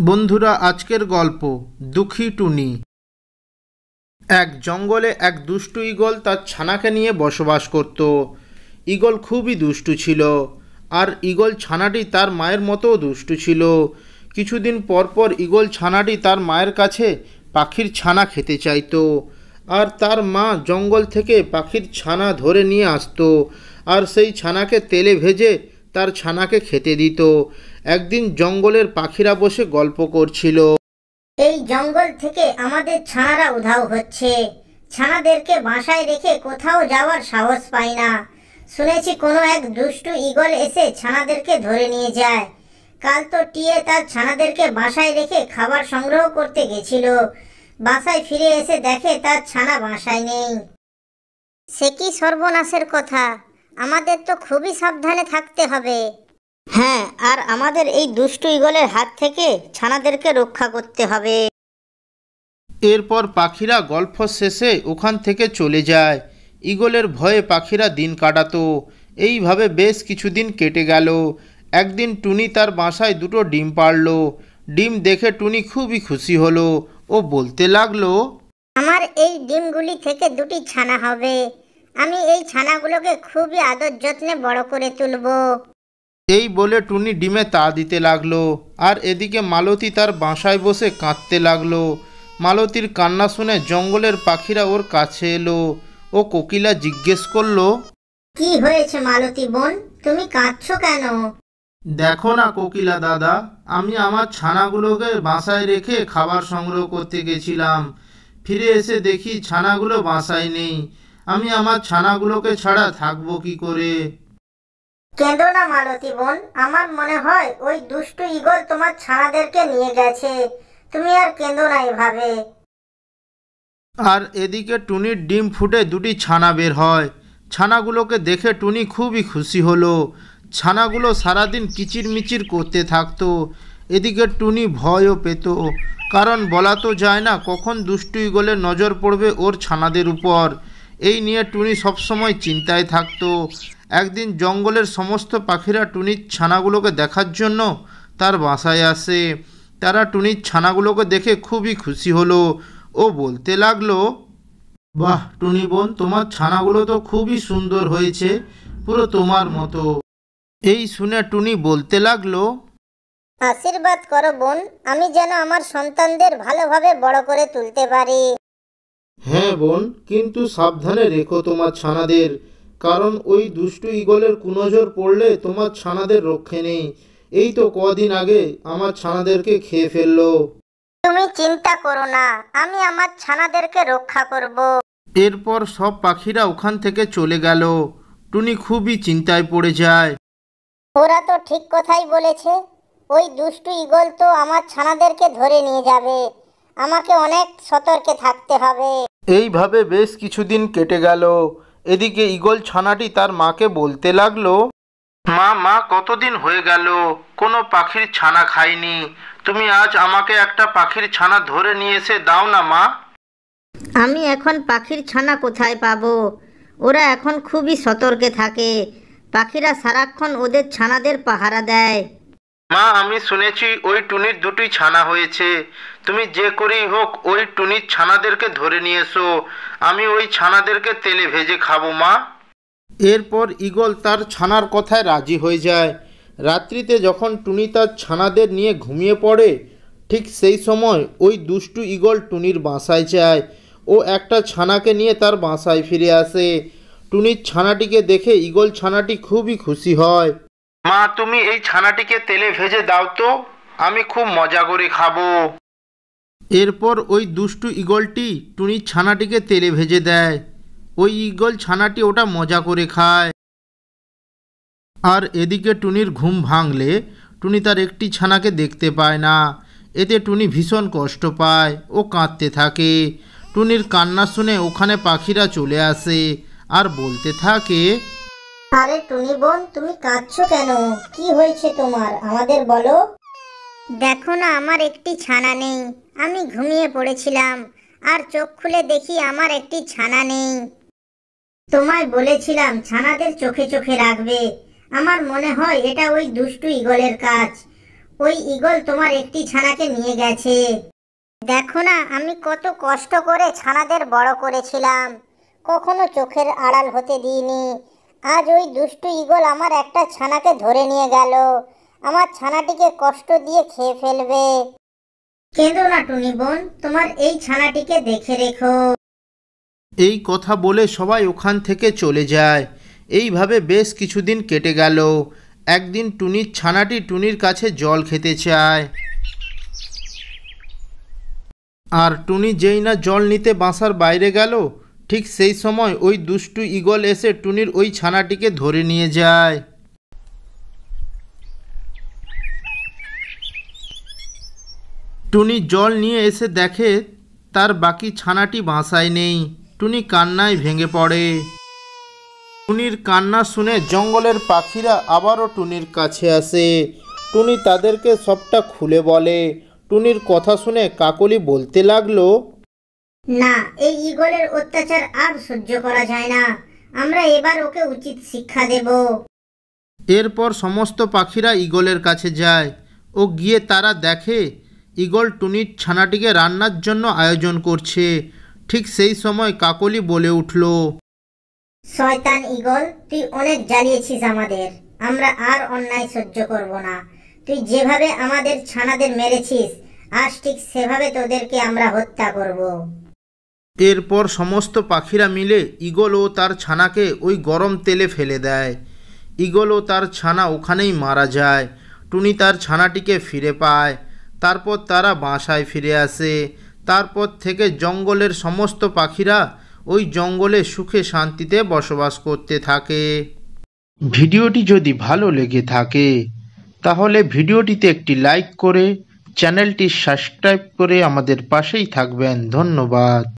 বন্ধুরা, আজকের গল্প দুঃখী টুনি। এক জঙ্গলে এক দুষ্টু ঈগল তার ছানাকে নিয়ে বসবাস করত। ঈগল খুবই দুষ্টু ছিল, আর ঈগল ছানাটি তার মায়ের মতোও দুষ্টু ছিল। কিছুদিন পর পর ঈগল ছানাটি তার মায়ের কাছে পাখির ছানা খেতে চাইতো, আর তার মা জঙ্গল থেকে পাখির ছানা ধরে নিয়ে আসতো, আর সেই ছানাকে তেলে ভেজে তার ছানাকে খেতে দিত। একদিন জঙ্গলের পাখিরা বসে গল্প করছিল। এই জঙ্গল থেকে আমাদের ছানারা উধাও হচ্ছে। ছানাদেরকে বাসায় রেখে কোথাও যাওয়ার সাহস পাই না। শুনেছি কোনো এক দুষ্টু ঈগল এসে ছানাদেরকে ধরে নিয়ে যায়। কাল তো টিয়ে তার ছানাদেরকে বাসায় রেখে খাবার সংগ্রহ করতে গেছিল। বাসায় ফিরে এসে দেখে তার ছানা বাসায় নেই। সে কি সর্বনাশের কথা! আমাদের তো খুবই সাবধানে থাকতে হবে। হ্যাঁ, আর আমাদের এই দুষ্টু ঈগলের হাত থেকে ছানাদেরকে রক্ষা করতে হবে। এরপর পাখিরা গল্প শেষে ওখান থেকে চলে যায়। ঈগলের ভয়ে পাখিরা দিন কাটাতো। এইভাবে বেশ কিছুদিন কেটে গেল। একদিন টুনি তার বাসায় দুটো ডিম পাড়ল। ডিম দেখে টুনি খুবই খুশি হলো। ও বলতে লাগলো, আমার এই ডিমগুলি থেকে দুটি ছানা হবে। আমি এই ছানাগুলোকে খুবই আদর যত্নে বড় করে তুলব। এই বলে টুনি ডিমে তা দিতে লাগলো, আর এদিকে মালতী তার বাসায় বসে কাঁদতে লাগলো। মালতীর কান্না শুনে জঙ্গলের পাখিরা ওর কাছে এলো। ও কোকিলা জিজ্ঞেস করলো, কি হয়েছে মালতী বোন, তুমি কাঁদছো কেন? দেখো না কোকিলা দাদা, আমি আমার ছানাগুলোকে বাসায় রেখে খাবার সংগ্রহ করতে গেছিলাম। ফিরে এসে দেখি ছানাগুলো বাসায় নেই। আমি আমার ছানাগুলোকে ছাড়া থাকবো কি করে? কেঁদো না মালতী বোন, আমার মনে হয় ওই দুষ্টু ঈগল তোমার ছানাদেরকে নিয়ে গেছে। তুমি আর কেঁদো না এভাবে। আর এদিকে টুনির ডিম ফুটে দুটি ছানা বের হয়। ছানাগুলোকে দেখে টুনি খুবই খুশি হলো। ছানাগুলো সারাদিন কিচিরমিচির করতে থাকতো। এদিকে টুনি ভয়ও পেত, কারণ বলা তো যায় না কখন দুষ্টু ঈগলের নজর পড়বে ওর ছানাদের উপর। এই নিয়ে টুনি সবসময় চিন্তায় থাকতো। একদিন জঙ্গলের সমস্ত পাখিরা টুনির ছানাগুলোকে দেখার জন্য তার বাসায় আসে। তারা টুনির ছানাগুলোকে দেখে খুবই খুশি হলো। ও বলতে লাগলো, বাহ টুনি বোন, তোমার ছানাগুলো তো খুবই সুন্দর হয়েছে, পুরো তোমার মতো। এই শুনে টুনি বলতে লাগলো, আশীর্বাদ করো বোন, আমি যেন আমার সন্তানদের ভালোভাবে বড় করে তুলতে পারি। হ্যাঁ বোন, কিন্তু সাবধানে রেখো তোমার ছানাদের, কারণ ওই দুষ্টু ঈগলের কুনজর পড়লে তোমার ছানাদের রক্ষে নেই। এই তো কদিন আগে আমার ছানাদেরকে খেয়ে ফেললো। তুমি চিন্তা করো না, আমি আমার ছানাদেরকে রক্ষা করব। এরপর সব পাখিরা ওখান থেকে চলে গেল। টুনি খুবই চিন্তায় পড়ে যায়। ওরা তো ঠিক কথাই বলেছে। ওই দুষ্টু ঈগল তো আমার ছানাদেরকে ধরে নিয়ে যাবে। আমাকে অনেক সতর্কে থাকতে হবে। এইভাবে বেশ কিছুদিন কেটে গেল। এদিকে ঈগল ছানাটি তার মাকে বলতে লাগলো, মা মা, কতদিন হয়ে গেল কোনো পাখির ছানা খাইনি। তুমি আজ আমাকে একটা পাখির ছানা ধরে নিয়ে এসে দাও না মা। আমি এখন পাখির ছানা কোথায় পাবো? ওরা এখন খুবই সতর্কে থাকে। পাখিরা সারাক্ষণ ওদের ছানাদের পাহারা দেয়। মা, আমি শুনেছি ওই টুনির দুটি ছানা হয়েছে। তুমি যে করেই হোক ওই টুনির ছানাদেরকে ধরে নিয়ে এসো। আমি ওই ছানাদেরকে তেলে ভেজে খাবো মা। এরপর ঈগল তার ছানার কথায় রাজি হয়ে যায়। রাত্রিতে যখন টুনি তার ছানাদের নিয়ে ঘুমিয়ে পড়ে, ঠিক সেই সময় ওই দুষ্টু ঈগল টুনির বাসায় যায়। ও একটা ছানাকে নিয়ে তার বাসায় ফিরে আসে। টুনির ছানাটিকে দেখে ঈগল ছানাটি খুবই খুশি হয়। মা, তুমি এই ছানাটিকে তেলে ভেজে দাও তো, আমি খুব মজা করে খাবো। এরপর ওই দুষ্টু ঈগলটি টুনির ছানাটিকে তেলে ভেজে দেয়। ওই ঈগল ছানাটি ওটা মজা করে খায়। আর এদিকে টুনির ঘুম ভাঙলে টুনি তার একটি ছানাকে দেখতে পায় না। এতে টুনি ভীষণ কষ্ট পায়। ও কাঁদতে থাকে। টুনির কান্না শুনে ওখানে পাখিরা চলে আসে আর বলতে থাকে, আরে টুনি বোন, তুমি কাঁদছো কেন? কি হয়েছে তোমার, আমাদের বলো। দেখো না, আমার একটি ছানা নেই। আমি ঘুমিয়ে পড়েছিলাম, আর চোখ খুলে দেখি আমার একটি ছানা নেই। তোমায় বলেছিলাম ছানাদের চোখে চোখে রাখবে। আমার মনে হয় এটা ওই দুষ্টু ঈগলের কাজ। ও ওই ঈগল তোমার একটি ছানাকে নিয়ে গেছে। দেখো না আমি কত কষ্ট করে ছানাদের বড় করেছিলাম, কখনো চোখের আড়াল হতে দিইনি। আজ ওই দুষ্টু ঈগল আমার একটা ছানাকে ধরে নিয়ে গেল, আমার ছানাটিকে কষ্ট দিয়ে খেয়ে ফেলবে। কেঁদো না টুনি বোন, তোমার এই ছানাটিকে দেখে রেখো। এই কথা বলে সবাই ওখান থেকে চলে যায়। এইভাবে বেশ কিছুদিন কেটে গেল। একদিন টুনির ছানাটি টুনির কাছে জল খেতে চায়, আর টুনি যেই না জল নিতে বাসার বাইরে গেল, ঠিক সেই সময় ওই দুষ্টু ঈগল এসে টুনির ওই ছানাটিকে ধরে নিয়ে যায়। টুনি জল নিয়ে এসে দেখে তার বাকি ছানাটি বাসায় নেই। টুনি কান্নায় ভেঙে পড়ে। টুনির কান্না শুনে জঙ্গলের পাখিরা আবারও টুনির কাছে আসে। টুনি তাদেরকে সবটা খুলে বলে। টুনির কথা শুনে কাকলি বলতে লাগলো, না, এই ঈগলের অত্যাচার আর সহ্য করা যায় না, আমরা এবার ওকে উচিত শিক্ষা দেব। এরপর সমস্ত পাখিরা ঈগলের কাছে যায়। ও গিয়ে তারা দেখে ঈগল টুনির ছানাটিকে রান্নার জন্য আয়োজন করছে। ঠিক সেই সময় কাকলি বলে উঠল, শয়তান ঈগল, তুই অনেক জ্বালিয়েছিস আমাদের, আমরা আর অন্যায় সহ্য করব না। তুই যেভাবে আমাদের ছানাদের মেরেছিস, আজ ঠিক সেভাবে তোদেরকে আমরা হত্যা করব। এরপর সমস্ত পাখিরা মিলে ঈগল ও তার ছানাকে ওই গরম তেলে ফেলে দেয়। ঈগল ও তার ছানা ওখানেই মারা যায়। টুনি তার ছানাটিকে ফিরে পায়। তারপর তারা বাসায় ফিরে আসে। তারপর থেকে জঙ্গলের সমস্ত পাখিরা ওই জঙ্গলে সুখে শান্তিতে বসবাস করতে থাকে। ভিডিওটি যদি ভালো লেগে থাকে তাহলে ভিডিওটিতে একটি লাইক করে চ্যানেলটি সাবস্ক্রাইব করে আমাদের পাশেই থাকবেন। ধন্যবাদ।